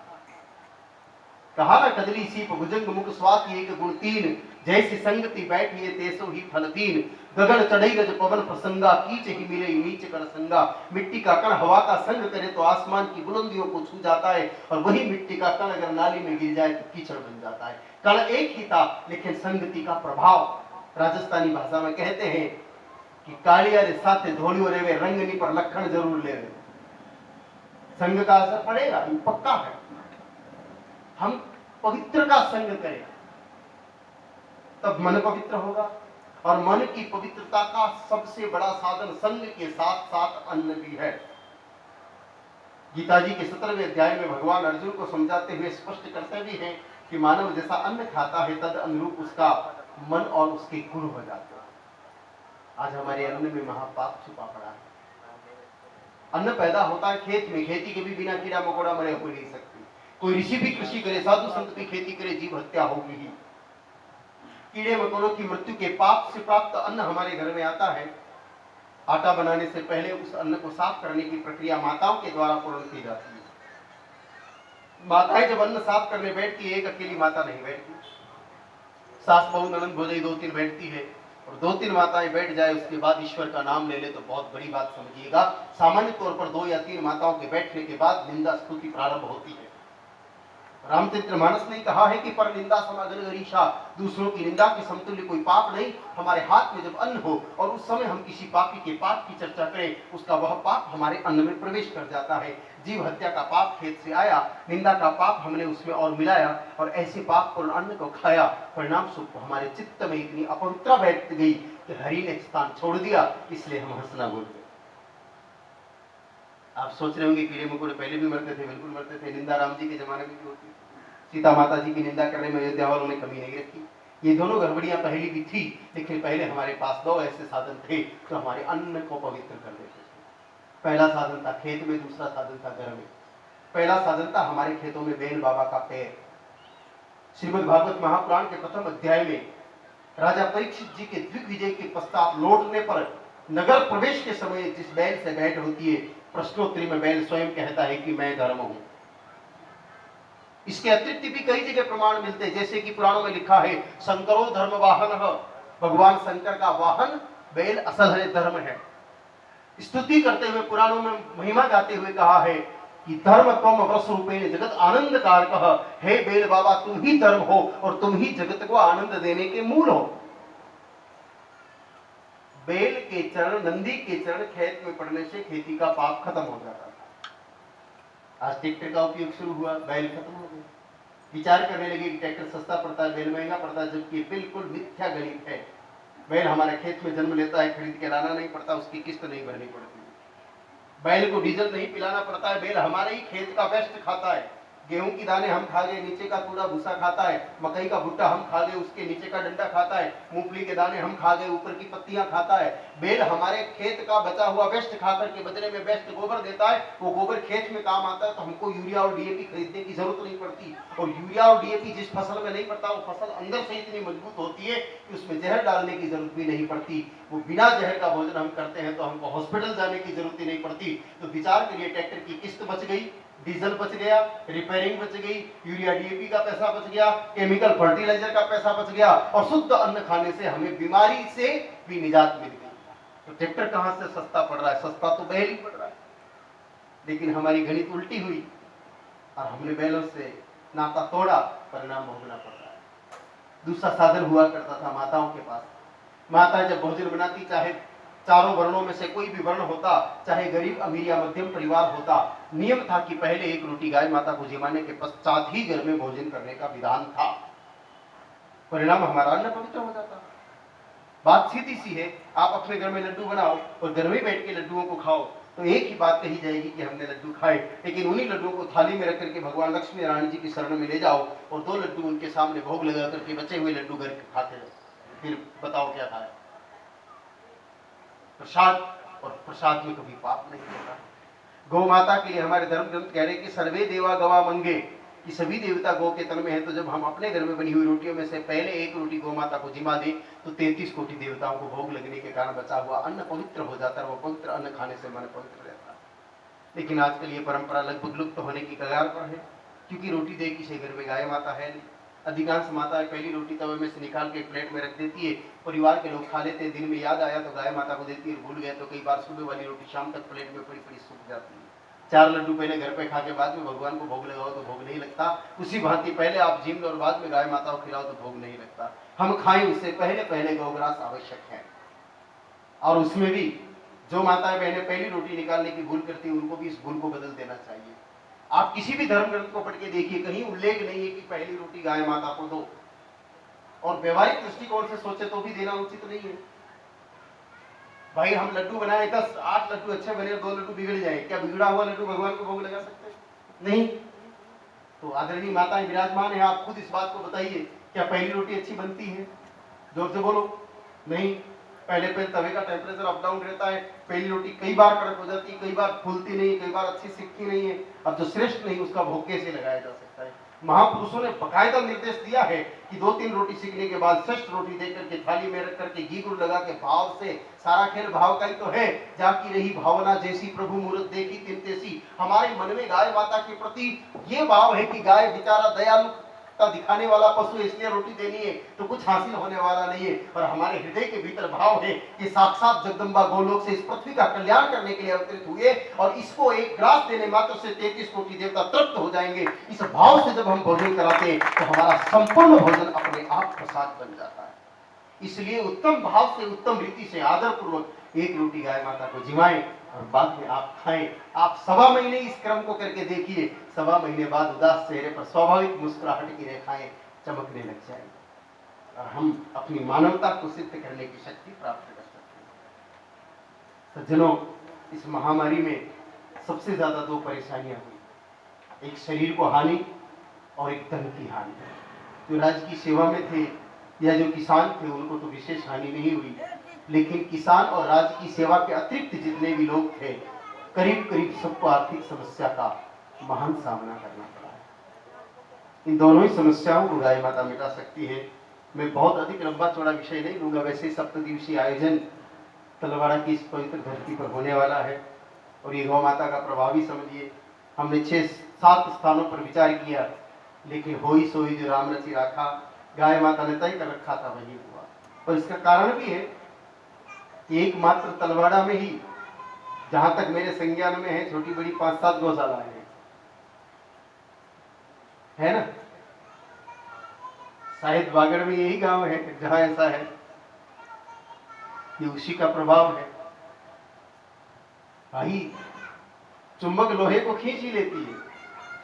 कहा ना, कदली सीप भुजंग मुख स्वाति एक गुण तीन, जैसी संगति बैठिए तेसो ही फल तीन। गगन चढ़ई रज पवन प्रसंगा, कीच ही मिले नीच कर संगा। मिट्टी का कण हवा का संग करे तो आसमान की बुलंदियों को छू जाता है, और वही मिट्टी का कण अगर नाली में गिर जाए तो कीचड़ बन जाता है। कण एक ही था, लेकिन संगति का प्रभाव। राजस्थानी भाषा में कहते हैं कि कालिया रे साथे धोलियो रेवे, रंगनी पर लखन जरूर लेवे। संग का असर पड़ेगा, ये पक्का है। हम पवित्र का संग करें तब मन पवित्र होगा, और मन की पवित्रता का सबसे बड़ा साधन संग के साथ साथ अन्न भी है। गीता जी के 17वें अध्याय में भगवान अर्जुन को समझाते हुए स्पष्ट करते भी हैं कि मानव जैसा अन्न खाता है तद अनुरूप उसका मन और उसके गुण हो जाते हैं। आज हमारे अन्न में महापाप छुपा पड़ा है। अन्न पैदा होता है खेत में, खेती के भी बिना कीड़ा मकोड़ा मरे हो नहीं सकती। कोई ऋषि भी कृषि करे, साधु संत भी खेती करे, जीव हत्या होगी ही। कीड़े मकोड़ों की मृत्यु के पाप से प्राप्त अन्न हमारे घर में आता है। आटा बनाने से पहले उस अन्न को साफ करने की प्रक्रिया माताओं के द्वारा पूर्ण की जाती है। माताएं जब अन्न साफ करने बैठती है, एक अकेली माता नहीं बैठती, सास बहू ननद भौजाई 2-3 बैठती है, और 2-3 माताएं बैठ जाए उसके बाद ईश्वर का नाम ले ले तो बहुत बड़ी बात समझिएगा। सामान्य तौर पर 2 या 3 माताओं के बैठने के बाद निंदा स्तुति प्रारंभ होती है। रामचरितमानस ने कहा है कि पर निंदा समागन गरीशा, दूसरों की निंदा के समतुल्य कोई पाप नहीं। हमारे हाथ में जब अन्न हो और उस समय हम किसी पापी के पाप की चर्चा करें, उसका वह पाप हमारे अन्न में प्रवेश कर जाता है। जीव हत्या का पाप खेत से आया, निंदा का पाप हमने उसमें और मिलाया, और ऐसे पाप पूर्ण अन्न को खाया। परिणाम स्वरूप हमारे चित्त में इतनी अपवित्रता बैठ गई कि हरि ने स्थान छोड़ दिया, इसलिए हम हंसना बोल गए। आप सोच रहे होंगे कीड़े मकोड़े पहले भी मरते थे, बिल्कुल मरते थे। निंदा राम जी के जमाने में भी होती थी। सीता माता जी की निंदा करने में अयोध्या वालों ने कमी नहीं रखी। ये दोनों गड़बड़ियां पहले भी थी, लेकिन पहले हमारे पास 2 ऐसे साधन थे जो हमारे अन्न को पवित्र कर देते थे। पहला साधन था खेत में, दूसरा साधन था घर में। पहला साधन था हमारे खेतों में बेल बाबा का पैर। श्रीमद् भागवत महापुराण के प्रथम अध्याय में राजा परीक्षित जी के दिग्विजय के पश्चात लौटने पर नगर प्रवेश के समय जिस बैल से भेंट होती है, प्रश्नोत्तरी में बैल स्वयं कहता है कि मैं धर्म हूं। इसके अतिरिक्त भी कई जगह प्रमाण मिलते हैं, जैसे कि पुराणों में लिखा है शंकरो धर्म वाहन, भगवान शंकर का वाहन बैल असल है, धर्म है। स्तुति करते हुए पुराणों में महिमा गाते हुए कहा है कि धर्म त्वम वृष रूपेण जगत आनंद कारक, हे बैल बाबा तुम ही धर्म हो और तुम ही जगत को आनंद देने के मूल हो। बैल के चरण, नंदी के चरण खेत में पड़ने से खेती का पाप खत्म हो जाता था। आज ट्रैक्टर का उपयोग शुरू हुआ, बैल खत्म हो गए। विचार करने लगे कि ट्रैक्टर सस्ता पड़ता है, बैल महंगा पड़ता है, जबकि बिल्कुल मिथ्या गणित है। बैल हमारे खेत में जन्म लेता है, खरीद के लाना नहीं पड़ता, उसकी किस्त नहीं भरनी पड़ती। बैल को डीजल नहीं पिलाना पड़ता है, बैल हमारे ही खेत का वेस्ट खाता है। गेहूं की दाने हम खा गए, नीचे का कूड़ा भूसा खाता है। मकई का भुट्टा हम खा गए, उसके नीचे का डंडा खाता है। मूंगफली के दाने हम खा गए, ऊपर की पत्तियां खाता है। बैल हमारे खेत का बचा हुआ वेस्ट खाकर के बदले में वेस्ट गोबर देता है। वो गोबर खेत में काम आता है, तो हमको यूरिया और डीएपी खरीदने की जरूरत नहीं पड़ती। और यूरिया और डीएपी जिस फसल में नहीं पड़ता, वो फसल अंदर से इतनी मजबूत होती है कि उसमें जहर डालने की जरूरत भी नहीं पड़ती। वो बिना जहर का भोजन हम करते हैं तो हमको हॉस्पिटल जाने की जरूरत ही नहीं पड़ती। तो विचार करिए, ट्रैक्टर की किस्त बच गई, डीजल बच गया, रिपेयरिंग बच गई, यूरिया डीएपी का पैसा बच गया, केमिकल फर्टिलाइजर का पैसा बच गया, और शुद्ध अन्न खाने से हमें बीमारी से भी निजात मिल गई। तो ट्रैक्टर कहां से सस्ता पड़ रहा है? सस्ता तो बैल ही पड़ रहा है। लेकिन हमारी गणित उल्टी हुई और हमने बैलों से नाता तोड़ा, परिणाम भोगना पड़ रहा है। दूसरा साधन हुआ करता था माताओं के पास। माता जब भोजन बनाती, चाहे चारों वर्णों में से कोई भी वर्ण होता, चाहे गरीब अमीर या मध्यम परिवार होता, नियम था कि पहले एक रोटी गाय माता को जिमाने के पश्चात ही घर में भोजन करने का विधान था। परिणाम हमारा अन्न पवित्र हो जाता। बात सीधी सी है, आप अपने घर में लड्डू बनाओ और घर में बैठ के लड्डुओं को खाओ तो एक ही बात कही जाएगी कि हमने लड्डू खाए, लेकिन उन्हीं लड्डुओं को थाली में रख करके भगवान लक्ष्मी नारायण जी की शरण में ले जाओ और 2 लड्डू उनके सामने भोग लगा करके बचे हुए लड्डू घर खाते रहो, फिर बताओ क्या खाया। प्रसाद, और प्रसाद में कभी पाप नहीं होता। गौ माता के लिए हमारे धर्म ग्रंथ कह रहे हैं कि सर्वे देवा गवा मंगे, कि सभी देवता गौ के तन में है। तो जब हम अपने घर में बनी हुई रोटियों में से पहले एक रोटी गौ माता को जिमा दें तो 33 कोटि देवताओं को भोग लगने के कारण बचा हुआ अन्न पवित्र हो जाता है, वो पवित्र अन्न खाने से मन पवित्र रहता है। लेकिन आजकल ये परंपरा लगभग लुप्त होने की कगार पर है, क्योंकि रोटी दे किसी घर में गाय माता है नहीं। अधिकांश माताएं पहली रोटी तवे में से निकाल के प्लेट में रख देती है, परिवार के लोग खा लेते हैं, दिन में याद आया तो गाय माता को देती है, भूल गए तो कई बार सुबह वाली रोटी शाम तक प्लेट में पड़ी पड़ी सूख जाती है। 4 लड्डू पहले घर पे खा के बाद में भगवान को भोग लगाओ तो भोग नहीं लगता, उसी भांति पहले आप जिम लो और बाद में गाय माता को खिलाओ तो भोग नहीं लगता। हम खाएं उससे पहले पहले गौग्रास आवश्यक है। और उसमें भी जो माताएं बहनें पहली रोटी निकालने की भूल करती हैं उनको भी इस भूल को बदल देना चाहिए। आप किसी भी धर्म ग्रंथ को पढ़ के देखिए, कहीं उल्लेख नहीं है कि पहली रोटी गाय माता को दो, और व्यवहारिक दृष्टिकोण से सोचे तो भी देना उचित नहीं है। भाई हम लड्डू बनाए 10, 8 लड्डू अच्छे बने, 2 लड्डू बिगड़ जाए, क्या बिगड़ा हुआ लड्डू भगवान को भोग लगा सकते हैं? नहीं। तो आदरणीय माताएं विराजमान है, आप खुद इस बात को बताइए, क्या पहली रोटी अच्छी बनती है? जोर से बोलो। नहीं। पहले तवे का टेम्परेचर अप डाउन रहता है, पहली रोटी कई बार कड़क हो जाती है, कई बार फूलती नहीं, कई बार अच्छी सिकती नहीं है। अब जो श्रेष्ठ नहीं उसका भोग कैसे लगाया जा सकता है? महापुरुषों ने बकायदा निर्देश दिया है कि 2-3 रोटी सीखने के बाद श्रेष्ठ रोटी देकर के थाली में रख करके घी गुड़ लगा के भाव से, सारा खेल भाव का ही तो है, जाकी रही भावना जैसी प्रभु मूर्त देखी तिन तैसी। हमारे मन में गाय माता के प्रति ये भाव है कि गाय बेचारा दयालु दिखाने वाला पशु, इसलिए रोटी देनी है तो कुछ हासिल होने वाला नहीं है। और हमारे हृदय के भीतर भाव है कि साक्षात जगदम्बा गोलोक से इस पृथ्वी का कल्याण करने के लिए अवतरित हुए और इसको एक ग्रास देने मात्र से 33 कोटि देवता तृप्त हो जाएंगे। इस भाव से जब हम भोजन कराते हैं तो हमारा संपूर्ण भोजन अपने आप प्रसाद बन जाता है। इसलिए उत्तम भाव से, उत्तम रीति से, आदर पूर्वक एक रोटी गाय माता को जिमाएं और बाद में आप खाएं। आप 1.25 महीने इस क्रम को करके देखिए, 1.25 महीने बाद उदास चेहरे पर स्वाभाविक मुस्कुराहट की रेखाएं चमकने लग जाएंगी और हम अपनी मानवता को सिद्ध करने की शक्ति प्राप्त कर सकते हैं। सज्जनों, इस महामारी में सबसे ज्यादा 2 परेशानियां हुई, एक शरीर को हानि और एक धन की हानि। जो राज्य की सेवा में थे या जो किसान थे उनको तो विशेष हानि नहीं हुई, लेकिन किसान और राज्य की सेवा के अतिरिक्त जितने भी लोग थे, करीब करीब सबको आर्थिक समस्या का महान सामना करना पड़ा है। इन दोनों ही समस्याओं को गाय माता मिटा सकती है। मैं बहुत अधिक लंबा चौड़ा विषय नहीं लूंगा, वैसे 7 दिवसीय आयोजन तलवाड़ा की इस पवित्र धरती पर होने वाला है और ये गौ माता का प्रभाव ही समझिए। हमने 6-7 स्थानों पर विचार किया, लेकिन होई सोई जो राम रचि राखा, गाय माता ने तय कर रखा था वही हुआ। और इसका कारण भी है कि एकमात्र तलवाड़ा में ही, जहां तक मेरे संज्ञान में है, छोटी बड़ी 5-7 गौशालाएं हैं, है ना? शायद बागड़ में यही गांव है जहां ऐसा है। ये उसी का प्रभाव है। भाई चुंबक लोहे को खींच ही लेती है।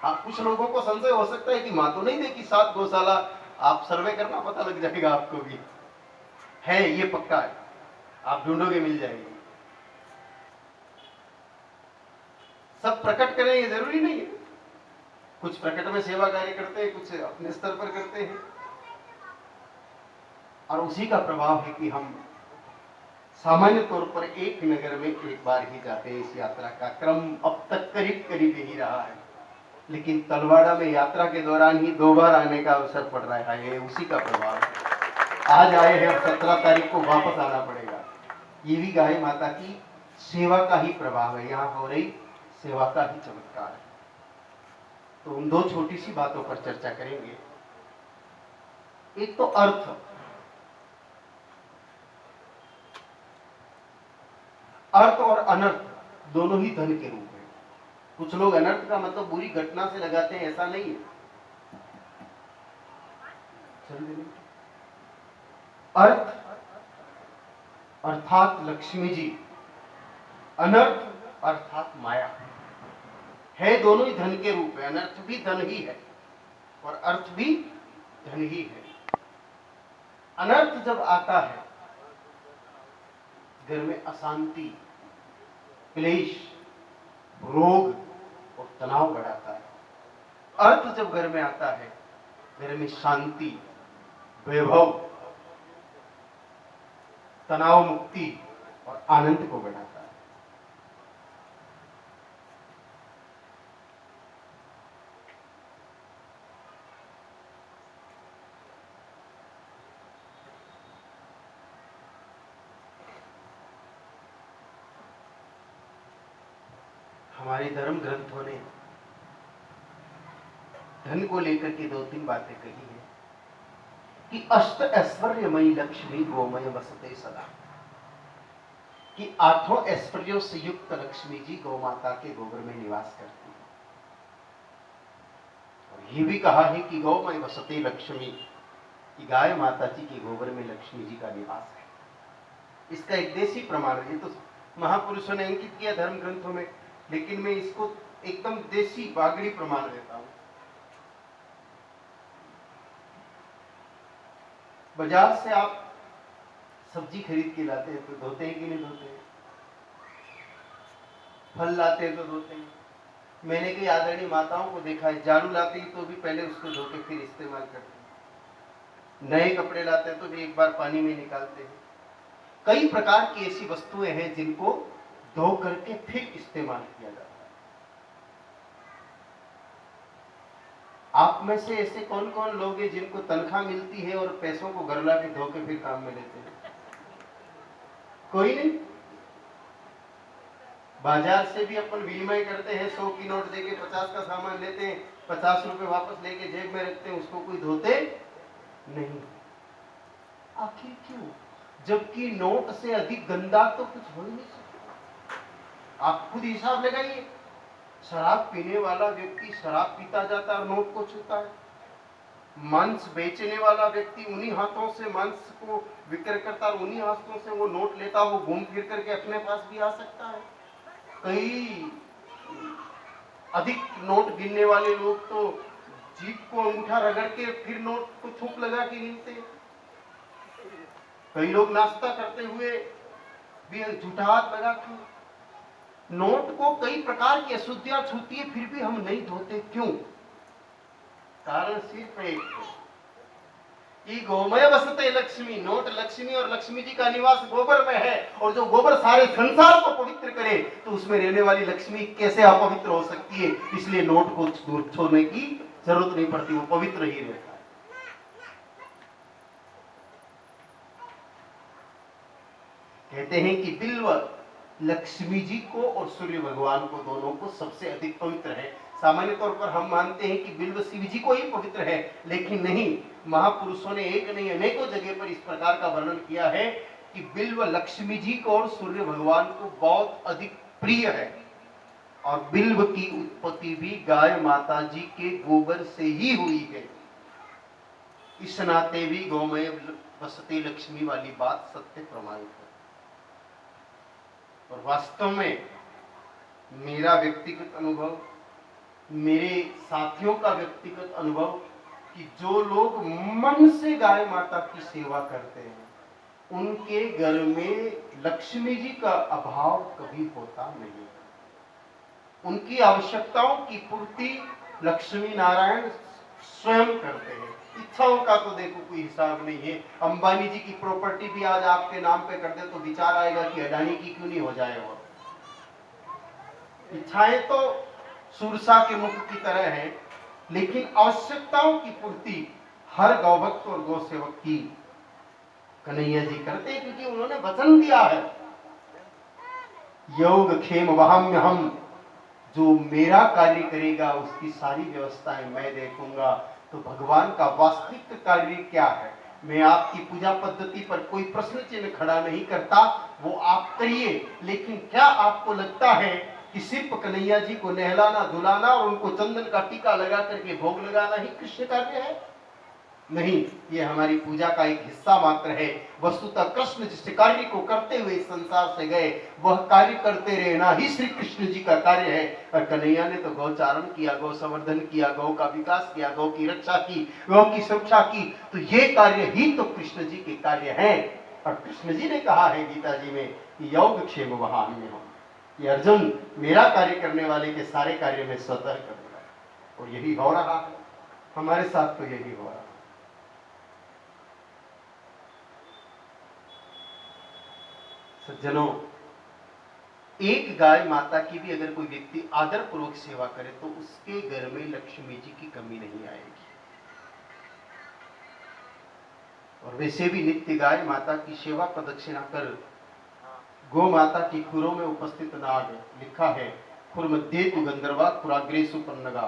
आप कुछ लोगों को संशय हो सकता है कि मां तो नहीं देखी 7 गौशाला, आप सर्वे करना, पता लग जाएगा आपको भी है, ये पक्का है, आप ढूंढोगे मिल जाएगी। सब प्रकट करें ये जरूरी नहीं है, कुछ प्रकट में सेवा कार्य करते हैं, कुछ अपने स्तर पर करते हैं, और उसी का प्रभाव है कि हम सामान्य तौर पर एक नगर में एक बार ही जाते हैं। इस यात्रा का क्रम अब तक करीब करीब यही रहा है, लेकिन तलवाड़ा में यात्रा के दौरान ही 2 बार आने का अवसर पड़ रहा है। ये उसी का प्रभाव है। आज आए हैं, 17 तारीख को वापस आना पड़ेगा। ये भी गाय माता की सेवा का ही प्रभाव है, यहाँ हो रही सेवा का ही चमत्कार है। तो उन 2 छोटी सी बातों पर चर्चा करेंगे। एक तो अर्थ और अनर्थ दोनों ही धन के रूप हैं। कुछ लोग अनर्थ का मतलब बुरी घटना से लगाते हैं, ऐसा नहीं है। अर्थ अर्थात लक्ष्मी जी, अनर्थ अर्थात माया है, दोनों ही धन के रूप है। अनर्थ भी धन ही है और अर्थ भी धन ही है। अनर्थ जब आता है घर में अशांति, क्लेश, रोग और तनाव बढ़ाता है। अर्थ जब घर में आता है, घर में शांति, वैभव, तनाव मुक्ति और आनंद को बढ़ाता है। हमारे धर्म ग्रंथों ने धन को लेकर के 2-3 बातें कही है कि अष्ट ऐश्वर्यमयी लक्ष्मी गोमय वसते सदा, कि 8 ऐश्वर्यों से युक्त लक्ष्मी जी गौ माता के गोबर में निवास करती है। और ये भी कहा है कि गौमय वसते लक्ष्मी, कि गाय माता जी के गोबर में लक्ष्मी जी का निवास है। इसका एक देसी प्रमाण है, तो महापुरुषों ने अंकित किया धर्म ग्रंथों में, लेकिन मैं इसको एकदम देसी बागड़ी प्रमाण देता हूं। बाजार से आप सब्जी खरीद के लाते हैं तो धोते हैं कि नहीं धोते हैं? फल लाते हैं तो धोते हैं। मैंने कई आदरणीय माताओं को देखा है, झाड़ू लाते ही तो भी पहले उसको धो के फिर इस्तेमाल करते हैं। नए कपड़े लाते हैं तो भी एक बार पानी में निकालते हैं। कई प्रकार की ऐसी वस्तुएं हैं जिनको धो करके फिर इस्तेमाल किया जाता है। आप में से ऐसे कौन कौन लोग हैं जिनको तनख्वाह मिलती है और पैसों को घर ला के धो के फिर काम में लेते हैं? कोई नहीं। बाजार से भी अपन विनिमय करते हैं, 100 की नोट देके 50 का सामान लेते हैं, 50 रुपए वापस लेके जेब में रखते हैं, उसको कोई धोते नहीं। आखिर क्यों? जबकि नोट से अधिक गंदा तो कुछ हो ही नहीं सकता। आप खुद हिसाब लगाइए, शराब पीने वाला व्यक्ति शराब पीता जाता है और नोट को छूता है। मांस बेचने वाला व्यक्ति उन्हीं हाथों से मांस को विक्रय करता है, उन्हीं हाथों से वो नोट लेता, वो घूम फिर करके अपने पास भी आ सकता है। कई अधिक नोट गिनने वाले लोग तो जीभ को अंगूठा रगड़ के फिर नोट को थूक लगा के गिनते हैं। कई लोग नाश्ता करते हुए भी झूठा हाथ लगा के। नोट को कई प्रकार की अशुद्धियां छूती है, फिर भी हम नहीं धोते, क्यों? कारण सिर्फ एक है कि गोमय वसते लक्ष्मी, नोट लक्ष्मी और लक्ष्मी जी का निवास गोबर में है, और जो गोबर सारे संसार को पवित्र करे तो उसमें रहने वाली लक्ष्मी कैसे अपवित्र हो सकती है? इसलिए नोट को दूर छोड़ने की जरूरत नहीं पड़ती, वो पवित्र ही रहता है। कहते हैं कि बिल्व लक्ष्मी जी को और सूर्य भगवान को, दोनों को सबसे अधिक पवित्र है। सामान्य तौर पर हम मानते हैं कि बिल्व शिव जी को ही पवित्र है, लेकिन नहीं, महापुरुषों ने एक नहीं अनेकों जगह पर इस प्रकार का वर्णन किया है कि बिल्व लक्ष्मी जी को और सूर्य भगवान को बहुत अधिक प्रिय है। और बिल्व की उत्पत्ति भी गाय माता जी के गोबर से ही हुई है। इस नाते भी गौमय वसते लक्ष्मी वाली बात सत्य प्रमाणित है। और वास्तव में मेरा व्यक्तिगत अनुभव, मेरे साथियों का व्यक्तिगत अनुभव, कि जो लोग मन से गाय माता की सेवा करते हैं उनके घर में लक्ष्मी जी का अभाव कभी होता नहीं। उनकी आवश्यकताओं की पूर्ति लक्ष्मी नारायण स्वयं करते हैं। इच्छाओं का तो देखो कोई हिसाब नहीं है। अंबानी जी की प्रॉपर्टी भी आज आपके नाम पे कर दे तो विचार आएगा कि अडानी की क्यों नहीं हो जाए। वो इच्छाएं तो सुरसा के मुख की तरह है, लेकिन आवश्यकताओं की पूर्ति हर गौभक्त और गौ सेवक की कन्हैया जी करते हैं, क्योंकि उन्होंने वचन दिया है, योग क्षेम वहाम्य हम, जो मेरा कार्य करेगा उसकी सारी व्यवस्थाएं मैं देखूंगा। तो भगवान का वास्तविक कार्य क्या है? मैं आपकी पूजा पद्धति पर कोई प्रश्न चिन्ह खड़ा नहीं करता, वो आप करिए, लेकिन क्या आपको लगता है कि सिर्फ कन्हैया जी को नहलाना धुलाना और उनको चंदन का टीका लगा करके भोग लगाना ही कृष्ण कार्य है? नहीं, ये हमारी पूजा का एक हिस्सा मात्र है। वस्तुतः कृष्ण जिस कार्य को करते हुए इस संसार से गए, वह कार्य करते रहना ही श्री कृष्ण जी का कार्य है। और कन्हैया ने तो गौचारण किया, गौ संवर्धन किया, गौ का विकास किया, गौ की रक्षा की, गौ की सुरक्षा की, तो ये कार्य ही तो कृष्ण जी के कार्य हैं। और कृष्ण जी ने कहा है गीता जी में कि योग क्षेम वहां में हो, कि अर्जुन मेरा कार्य करने वाले के सारे कार्य में स्वतः करूंगा। और यही हो रहा है हमारे साथ, तो यही हो रहा है। सज्जनों, एक गाय माता की भी अगर कोई व्यक्ति आदर पूर्वक सेवा करे तो उसके घर में लक्ष्मी जी की कमी नहीं आएगी। और वैसे भी नित्य गाय माता की सेवा प्रदक्षिणा कर गो माता की खुरों में उपस्थित नाग, लिखा है खुर मध्य तु गंधर्वा खुराग्रेसु पन्नगा,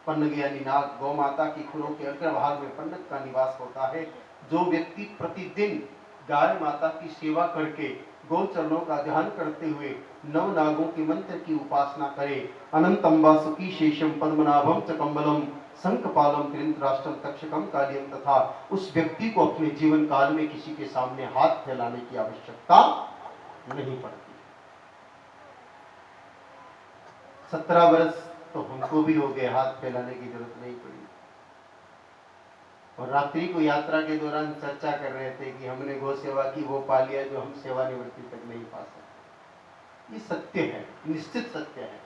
पन्नग यानी नाग, गौ माता की खुरों के अग्रभाग में पन्नग का निवास होता है। जो व्यक्ति प्रतिदिन गाय माता की सेवा करके गौ चरणों का ध्यान करते हुए नव नागों के मंत्र की उपासना करे, अनंतम्बा सुखी शेषम पद्मनाभम च कम्बलम शंखपालम त्रिंतराष्ट्रम तक्षकम कालियम, तथा उस व्यक्ति को अपने जीवन काल में किसी के सामने हाथ फैलाने की आवश्यकता नहीं पड़ती। 17 वर्ष तो हमको भी हो गए, हाथ फैलाने की जरूरत नहीं पड़ी। और रात्रि को यात्रा के दौरान चर्चा कर रहे थे कि हमने गौ सेवा की वो पा लिया जो हम सेवानिवृत्ति तक नहीं पा सकते। ये सत्य है, निश्चित सत्य है।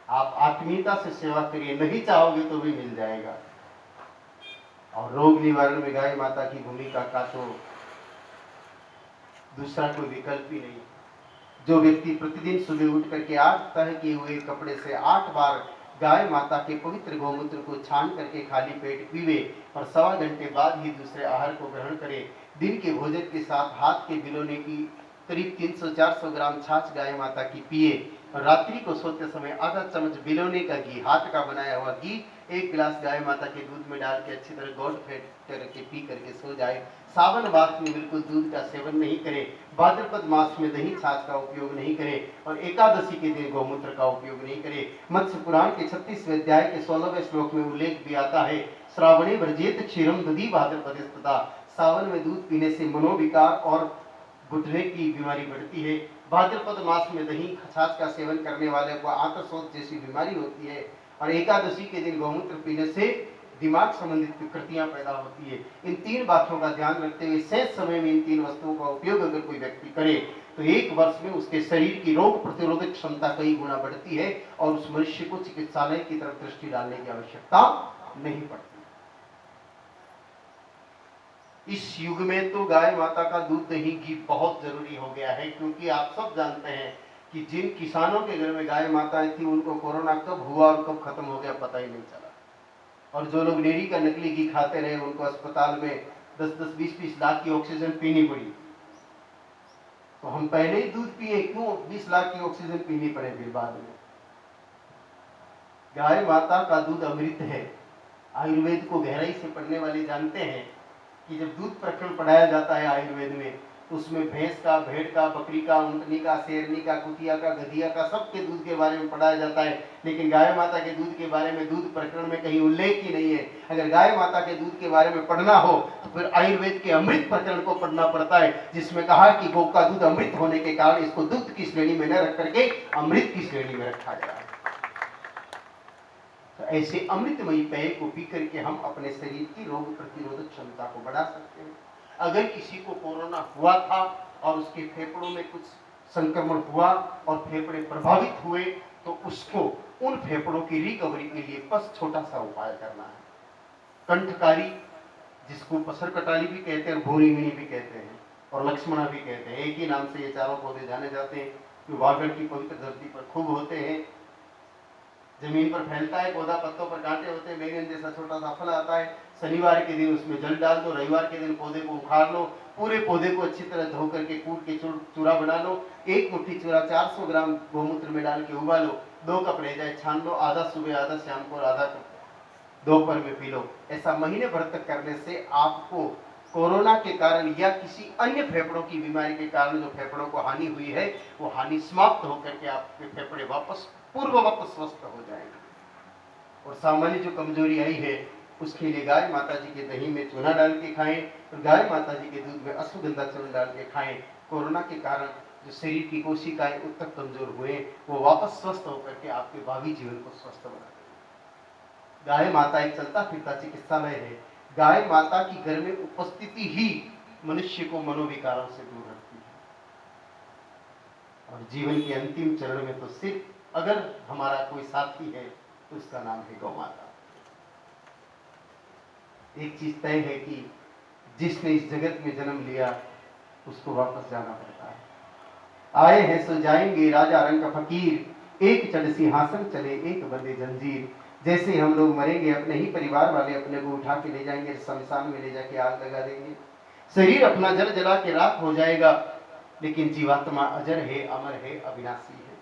आप आत्मीयता से सेवा करिए, नहीं चाहोगे तो भी मिल जाएगा। और रोग निवारण में गाय माता की भूमिका का तो दूसरा कोई विकल्प ही नहीं। जो व्यक्ति प्रतिदिन सुबह उठ करके 8 तह किए हुए कपड़े से 8 बार गाय माता के पवित्र गौमूत्र को छान करके खाली पेट पीवे और 1.25 घंटे बाद ही दूसरे आहार को ग्रहण करे, दिन के भोजन के साथ हाथ के बिलोने की करीब 300-400 ग्राम छाछ गाय माता की पिए और रात्रि को सोते समय आधा चम्मच बिलोने का घी, हाथ का बनाया हुआ घी 1 गिलास गाय माता के दूध में डाल के अच्छी तरह गौट फेंट करके पी करके सो जाए। सावन मास में बिल्कुल दूध का सेवन नहीं करे, भाद्रपद मास में दही छाछ का उपयोग नहीं करे और एकादशी के दिन गौमूत्र का उपयोग नहीं करे। मत्स्य पुराण के 36वें अध्याय के 16वें श्लोक में उल्लेख भी आता है, श्रावणे वर्जेत क्षीरम दधी भाद्रपदे तथा, सावन में दूध पीने से मनोविकार और घुटने की बीमारी बढ़ती है। भाद्रपद मास में दही छाछ का सेवन करने वाले को आंतरशोथ जैसी बीमारी होती है और एकादशी के दिन गौमूत्र पीने से दिमाग संबंधित विकृतियां पैदा होती है। इन 3 बातों का ध्यान रखते हुए शेष समय में इन 3 वस्तुओं का उपयोग अगर कोई व्यक्ति करे तो 1 वर्ष में उसके शरीर की रोग प्रतिरोधक क्षमता कई गुना बढ़ती है और उस मनुष्य को चिकित्सालय की तरफ दृष्टि डालने की आवश्यकता नहीं पड़ती। इस युग में तो गाय माता का दूध दही घी बहुत जरूरी हो गया है, क्योंकि आप सब जानते हैं कि जिन किसानों के घर में गाय माताएं थी उनको कोरोना कब हुआ और कब खत्म हो गया पता ही नहीं चला। और जो लोग डेयरी का नकली घी खाते रहे उनको अस्पताल में 10-10, 20-20 लाख की ऑक्सीजन पीनी पड़ी। तो हम पहले ही दूध पिए, क्यों 20 लाख की ऑक्सीजन पीनी पड़े फिर बाद में। गाय माता का दूध अमृत है। आयुर्वेद को गहराई से पढ़ने वाले जानते हैं कि जब दूध प्रकरण पढ़ाया जाता है आयुर्वेद में तो उसमें भैंस का, भेड़ का, बकरी का, ऊंटनी का, शेरनी का, कुतिया का, गधिया का, सबके दूध के बारे में पढ़ाया जाता है, लेकिन गाय माता के दूध के बारे में दूध प्रकरण में कहीं उल्लेख ही नहीं है। अगर गाय माता के दूध के बारे में पढ़ना हो तो फिर आयुर्वेद के अमृत प्रकरण को पढ़ना पड़ता है, जिसमें कहा कि गौ का दूध अमृत होने के कारण इसको दूध की श्रेणी में न रख करके अमृत की श्रेणी में रखा गया है। तो ऐसे अमृतमयी पेय को पी करके हम अपने शरीर की रोग प्रतिरोधक क्षमता को बढ़ा सकते हैं। अगर किसी को कोरोना हुआ था और उसके फेफड़ों में कुछ संक्रमण हुआ और फेफड़े प्रभावित हुए तो उसको उन फेफड़ों की रिकवरी के लिए बस छोटा सा उपाय करना है। कंठकारी, जिसको पसर कटाली भी कहते हैं, भूरिंगनी भी कहते हैं और लक्ष्मणा भी कहते हैं, एक ही नाम से ये चारों पौधे जाने जाते हैं, जो वागड़ की पवित्र धरती पर खूब होते हैं। जमीन पर फैलता है पौधा, पत्तों पर कांटे होते हैं, बैंगन जैसा छोटा सा फल आता है। शनिवार के दिन उसमें जल डाल दो, रविवार के दिन पौधे को उखाड़ लो, पूरे पौधे को अच्छी तरह धो करके कूट के चूरा बना लो। 1 मुट्ठी चूरा 400 ग्राम गौमूत्र में डाल के उबालो, 2 कप रह जाए छान लो, आधा सुबह आधा शाम को और आधा दोपहर में पी लो। ऐसा महीने भर तक करने से आपको कोरोना के कारण या किसी अन्य फेफड़ों की बीमारी के कारण जो फेफड़ों को हानि हुई है वो हानि समाप्त होकर के आपके फेफड़े वापस पूर्ववत स्वस्थ हो जाएंगे। और सामान्य जो कमजोरी आई है उसके लिए गाय माता जी के दही में चूना डाल के खाएं और गाय माता जी के दूध में अश्वगंधा चूर्ण डाल के खाएं। कोरोना के कारण जो शरीर की कोशिकाएं उत्तक कमजोर हुए वो वापस स्वस्थ होकर के आपके भावी जीवन को स्वस्थ बना देंगे। गाय माता एक चलता फिरता चिकित्सालय है। गाय माता की घर में उपस्थिति ही मनुष्य को मनोविकारों से दूर रखती है। और जीवन के अंतिम चरण में तो सिर्फ अगर हमारा कोई साथी है तो उसका नाम है गौ माता। एक चीज तय है कि जिसने इस जगत में जन्म लिया उसको वापस जाना पड़ता है। आए हैं सो जाएंगे, राजा रंग का फकीर, एक चढ़ सिंहासन चले एक बंधे जंजीर। जैसे हम लोग मरेंगे अपने ही परिवार वाले अपने को उठा के ले जाएंगे, शमशान में ले जाके आग लगा देंगे, शरीर अपना जल जला के राख हो जाएगा, लेकिन जीवात्मा अजर है, अमर है, अविनाशी है।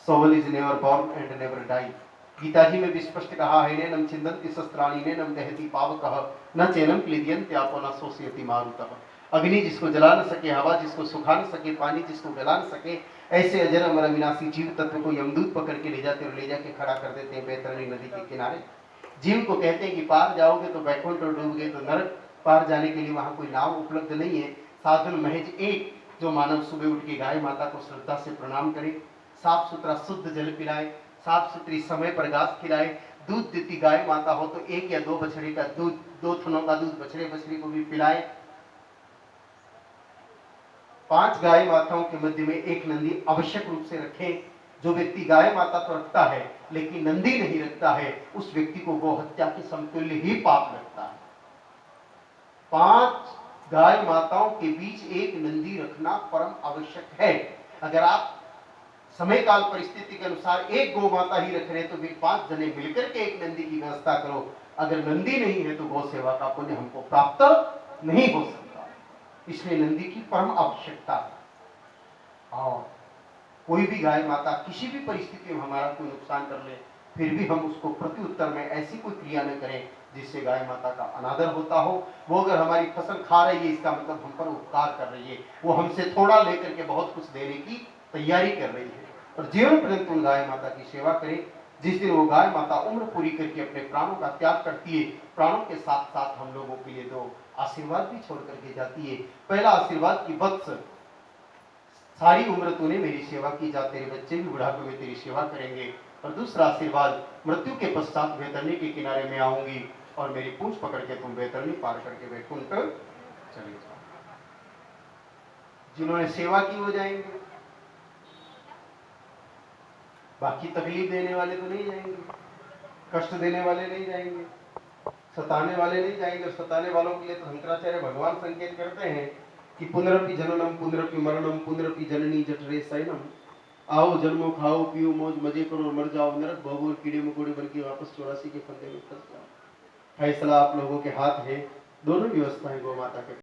Soul is never born and never die. Gita ji में भी स्पष्ट कहा है, नैनम छिन्दन्ति शस्त्राणि नैनम दहति पावकः न चैनम क्लेदयन्ति आपो न शोषयति मारुतः। अग्नि जिसको जला न सके, हवा जिसको सुखा न सके, पानी जिसको गला न सके, ऐसे अजर अमर अविनाशी जीव तत्व को यमदूत पकड़ के ले जाते और ले जाके खड़ा कर देते हैं बैतरणी नदी के किनारे। जीव को कहते हैं कि पार जाओगे तो वैकुंठ और डूबोगे तो नरक। पार जाने के लिए वहां कोई नाव उपलब्ध नहीं है, साधन महज एक, जो मानव सुबह उठ के गाय माता को श्रद्धा से प्रणाम करे, साफ सुथरा शुद्ध जल पिलाए, साफ सुथरी समय पर घास खिलाए। दूध देती गाय माता हो तो एक या दो बछड़े का दूध, 2 थनों का दूध बछड़े बछड़ी को भी पिलाए। 5 गाय माताओं के मध्य में एक नंदी आवश्यक रूप से रखें। जो व्यक्ति गाय माता तो रखता है लेकिन नंदी नहीं रखता है, उस व्यक्ति को गौ हत्या के समतुल्य ही पाप लगता है। 5 गाय माताओं के बीच एक नंदी रखना परम आवश्यक है। अगर आप समय काल परिस्थिति के अनुसार एक गौ माता ही रख रहे तो फिर 5 जने मिलकर के एक नंदी की व्यवस्था करो। अगर नंदी नहीं है तो गौ सेवा का पुण्य हमको प्राप्त नहीं हो सकता, इसलिए नंदी की परम आवश्यकता है। और कोई भी गाय माता किसी भी परिस्थिति में हमारा कोई नुकसान कर ले, फिर भी हम उसको प्रति उत्तर में ऐसी कोई क्रिया न करें जिससे गाय माता का अनादर होता हो। वो अगर हमारी फसल खा रही है इसका मतलब हम पर उपकार कर रही है, वो हमसे थोड़ा लेकर के बहुत कुछ देने की तैयारी कर रही है। और जीवन पर्यंत उन गाय माता की सेवा करें। जिस दिन वो गाय माता उम्र पूरी करके अपने प्राणों का त्याग करती है, प्राणों के साथ साथ हम लोगों के लिए 2 आशीर्वाद भी छोड़ करके जाती है। पहला आशीर्वाद की वत्स, सारी उम्र तूने मेरी सेवा की, जा तेरे बच्चे भी बुढ़ापे में तेरी सेवा करेंगे। और दूसरा आशीर्वाद, मृत्यु के पश्चात बैतरणी के किनारे में आऊंगी और मेरी पूंछ पकड़ के तुम बैतरणी पार करके वैकुंठ चले जाओ। जिन्होंने सेवा की वो जाएंगे, बाकी तकलीफ देने वाले तो नहीं जाएंगे, कष्ट देने वाले नहीं जाएंगे, सताने वाले नहीं जाएंगे। और सताने वालों के लिए तो शंकराचार्य भगवान संकेत करते हैं कि पुनरपि जननम पुनरपि मरणम पुनरपि जननी जठरे शयनम। आओ जन्मो खाओ पियो मौज मजे करो और मर जाओ, नरक भोगो कीड़े मकोड़े बन के वापस 84 के फंदे में फंस जाओ। फैसला आप लोगों के हाथ है। दोनों व्यवस्थाएं गौ माता के